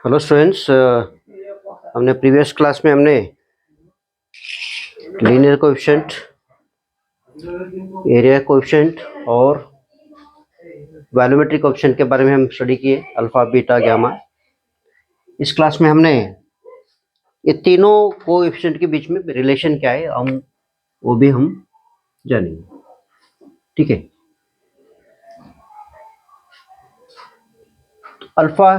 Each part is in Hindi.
हेलो स्टूडेंट्स, हमने प्रीवियस क्लास में हमने लीनियर कोएफिशिएंट, एरिया कोएफिशिएंट और वॉल्यूमेट्रिक कोएफिशिएंट के बारे में हम स्टडी किए, अल्फा बीटा गामा। इस क्लास में हमने ये तीनों कोएफिशिएंट के बीच में रिलेशन क्या है वो भी हम जानेंगे। ठीक है, अल्फा,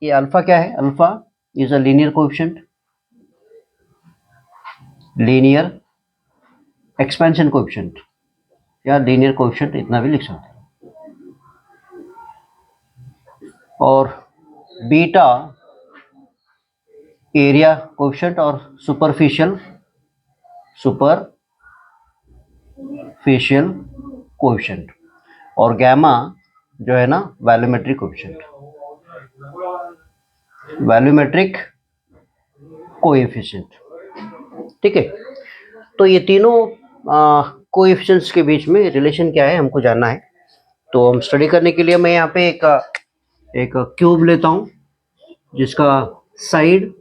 ये अल्फा क्या है? Alpha is a linear coefficient, linear expansion coefficient या लीनियर कोएफिशिएंट, इतना भी लिख सकते हैं। और बीटा एरिया कोएफिशिएंट और सुपरफिशियल कोएफिशिएंट, और गामा जो है ना वॉल्यूमेट्रिक कोएफिशिएंट, वॉल्यूमेट्रिक कोएफिशिएंट। ठीक है, तो ये तीनों कोएफिशिएंट्स के बीच में रिलेशन क्या है हमको जानना है। तो हम स्टडी करने के लिए मैं यहाँ पे एक क्यूब लेता हूँ जिसका साइड,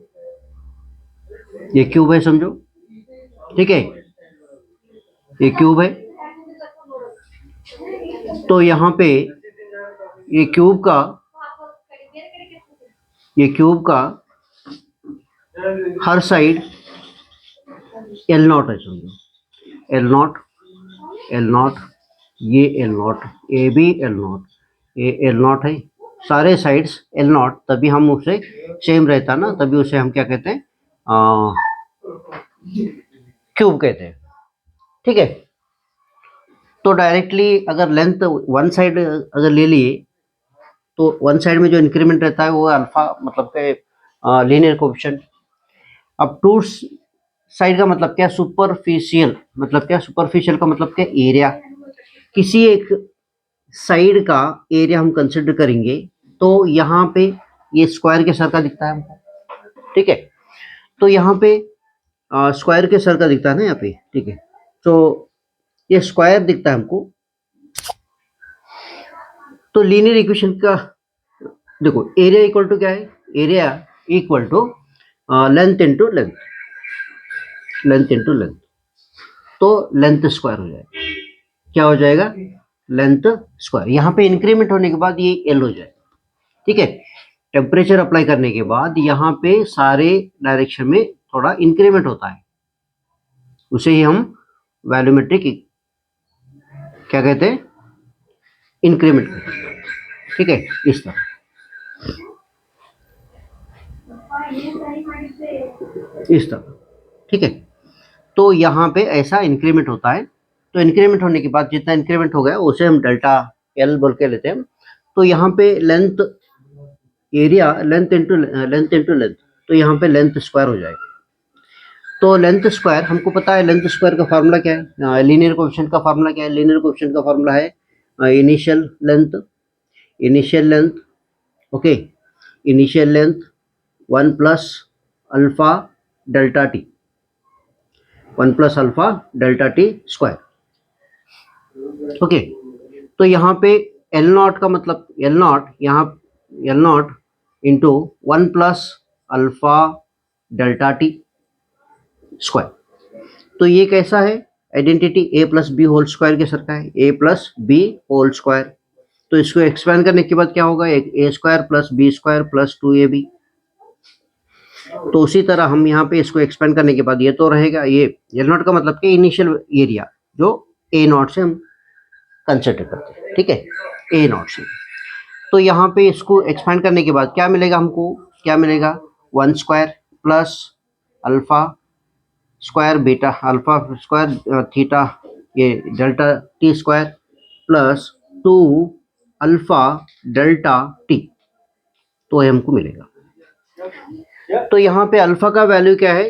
ये क्यूब है समझो। ठीक है, ये क्यूब है। तो यहाँ पे ये क्यूब का हर साइड L0 है समझो, L0, ये L0, ये भी L0, ये L0 है, सारे साइड्स L0, तभी हम उसे सेम रहता ना, तभी उसे हम क्या कहते हैं? क्यूब कहते हैं। ठीक है, तो डायरेक्टली अगर लेंथ वन साइड अगर ले लिए तो वन साइड में जो इंक्रीमेंट रहता है वो अल्फा, मतलब के लीनियर कोएफिशिएंट। अब टू साइड का मतलब क्या? सुपरफिशियल, मतलब क्या? सुपरफिशियल का मतलब क्या? एरिया। किसी एक साइड का एरिया हम कंसिडर करेंगे तो यहाँ पे ये स्क्वायर के सर का दिखता है हमको। ठीक है, तो यहाँ पे स्क्वायर के सर का दिखता है ना यहाँ पे। ठीक है, तो ये स्क्वायर दिखता है हमको। तो लीनियर इक्वेशन का देखो, एरिया इक्वल टू क्या है? Area equal to length into length, तो लेंथ स्क्वायर हो जाएगा। क्या हो जाएगा? Length square. यहाँ पे इंक्रीमेंट होने के बाद ये एल हो जाएगा। ठीक है, टेम्परेचर अप्लाई करने के बाद यहाँ पे सारे डायरेक्शन में थोड़ा इंक्रीमेंट होता है, उसे ही हम वॉल्यूमेट्रिक क्या कहते हैं? इंक्रीमेंट। ठीक है, इस तरह। ठीक है, तो यहाँ पे ऐसा इंक्रीमेंट होता है। तो इंक्रीमेंट होने के बाद जितना इंक्रीमेंट हो गया उसे हम डेल्टा एल बोल के लेते हैं। तो यहाँ पे length, area length into length, तो यहाँ पे लेंथ स्क्वायर हो जाएगा। तो लेंथ स्क्वायर हमको पता है, लेंथ स्क्वायर का फार्मूला क्या है? लीनियर कोएफिशिएंट का फार्मूला क्या है? लीनियर कोएफिशिएंट का फार्मूला है initial length, okay, initial length 1 plus alpha delta T, 1 plus alpha delta T square. Okay, तो यहाँ पे L0 का मतलब L0, यहाँ L0 into 1 plus alpha delta T square. तो ये कैसा है? आइडेंटिटी ए प्लस बी होल स्क्वायर के सर का है, A plus B whole square. तो इसको एक्सपेंड करने के बाद क्या होगा? एक ए square plus B square plus 2ab। तो उसी तरह हम यहाँ पे इसको एक्सपेंड करने के बाद ये तो रहेगा, ये L0 का मतलब कि इनिशियल एरिया जो A0 से हम कंसिडर करते हैं। ठीक है, A0 से। तो यहाँ पे इसको एक्सपेंड करने के बाद क्या मिलेगा हमको? क्या मिलेगा? 1 square plus alpha square beta, alpha square theta, ये delta T square plus 2 alpha delta T, तो ये हमको मिलेगा। तो यहाँ पे अल्फा का वैल्यू क्या है?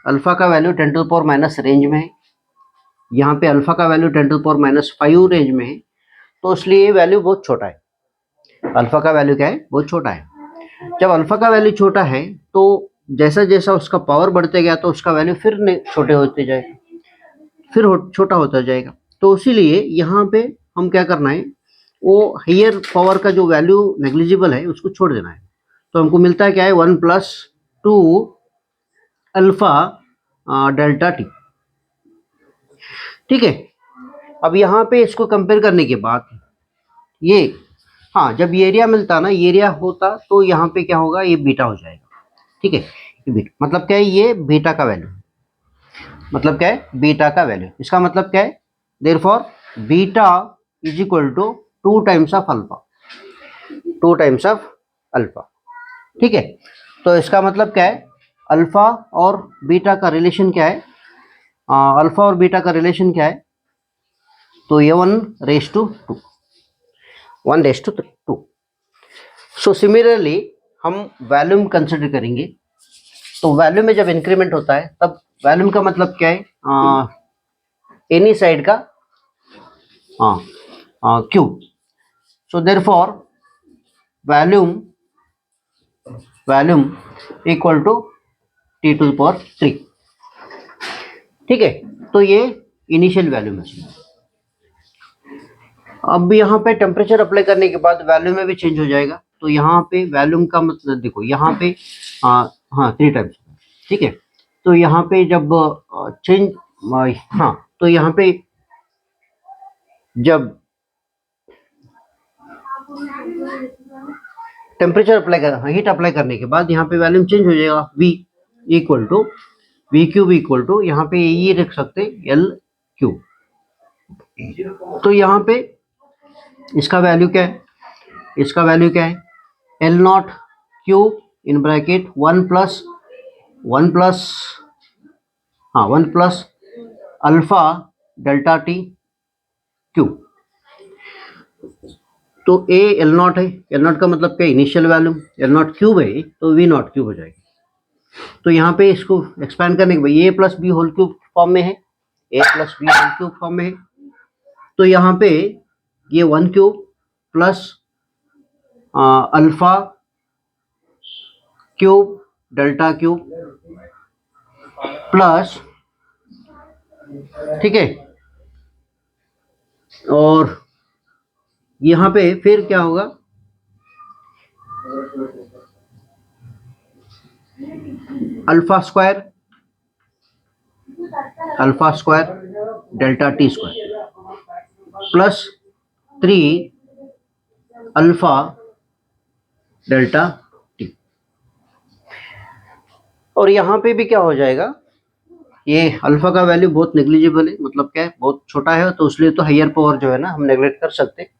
अल्फा का value 10 to the power minus range में है। यहाँ पे अल्फा का value 10 to the power minus 5 range में है, तो इसलिए ये वैल्यू बहुत छोटा है। अल्फा का वैल्यू क्या है? बहुत छोटा है। जब अल्फा का वैल्यू छोटा है तो जैसा जैसा उसका पावर बढ़ते गया तो उसका वैल्यू फिर छोटे होते जाएगा, फिर छोटा होता जाएगा। तो इसीलिए यहाँ पे हम क्या करना है? वो हायर पावर का जो वैल्यू नेग्लिजिबल है उसको छोड़ देना है। तो हमको मिलता है क्या है 1+2 अल्फा डेल्टा टी। ठीक है, अब यहाँ पे इसको कंपेयर करने के बाद ये, हाँ जब ये एरिया मिलता ना, ये एरिया होता तो यहाँ पे क्या होगा, ये बीटा हो जाएगा। ठीक है, ये बीटा मतलब क्या है, ये बीटा का वैल्यू, मतलब क्या है बीटा का वैल्यू। इसका मतलब क्या है, therefore beta is equal to 2 times of alpha, 2 times of alpha. ठीक है, तो इसका मतलब क्या है, अल्फा और बीटा का रिलेशन क्या है, अल्फा और बीटा का रिलेशन क्या है, तो ये 1:2, 1:2। सो सिमिलरली हम वैल्यूम कंसिडर करेंगे। तो वैल्यूम में जब इंक्रीमेंट होता है तब वैल्यूम का मतलब क्या है, एनी साइड का cube. So therefore volume volume equal to T⁻3। ठीक है, तो ये इनिशियल वैल्यूम है। अब यहाँ पे टेम्परेचर अप्लाई करने के बाद वैल्यूम में भी चेंज हो जाएगा। तो यहाँ पे वैल्यूम का मतलब देखो, यहाँ पे हाँ 3 टाइम्स। ठीक है, तो यहाँ पे जब चेंज, हाँ तो यहाँ पे जब टेम्परेचर अप्लाई कर, हीट अप्लाई करने के बाद यहाँ पे वैल्यूम चेंज हो जाएगा। V equal to V³ equal to, यहाँ पे ये रख सकते L³। तो यहाँ पे इसका वैल्यू क्या है, इसका वैल्यू क्या है, L0³ in bracket 1+ alpha delta T cube. तो ए L0 है, L0 का मतलब क्या, इनिशियल वैल्यू, L0³ है तो V0³ हो जाएगी। तो यहाँ पे इसको एक्सपैंड करने के बाद A plus B whole cube form में है, A plus B whole cube form में है। तो यहाँ पे ये 1³ plus alpha cube delta cube plus, ठीक है, और यहाँ पे फिर क्या होगा, alpha square delta T square plus 3 alpha delta T. और यहाँ पे भी क्या हो जाएगा, ये अल्फा का वैल्यू बहुत नेग्लिजिबल है, मतलब क्या है बहुत छोटा है, तो इसलिए तो हायर पावर जो है ना हम नेग्लेक्ट कर सकते हैं।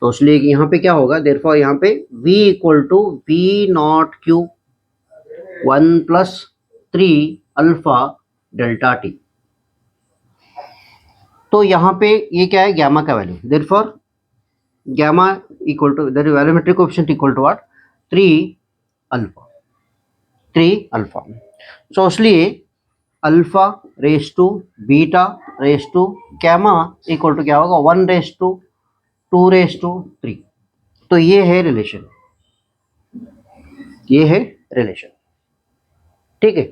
तो इसलिए यहाँ पे क्या होगा, देयरफॉर यहाँ पे V equal to V0³ 1+3 alpha delta T. तो यहाँ पे ये क्या है, गैमा का value, therefore gamma equal to the volumetric coefficient equal to what, 3 alpha. So इसलिए alpha raise to beta raise to gamma equal to क्या होगा, 1:2 तो ये है रिलेशन, ये है रिलेशन। ठीक है।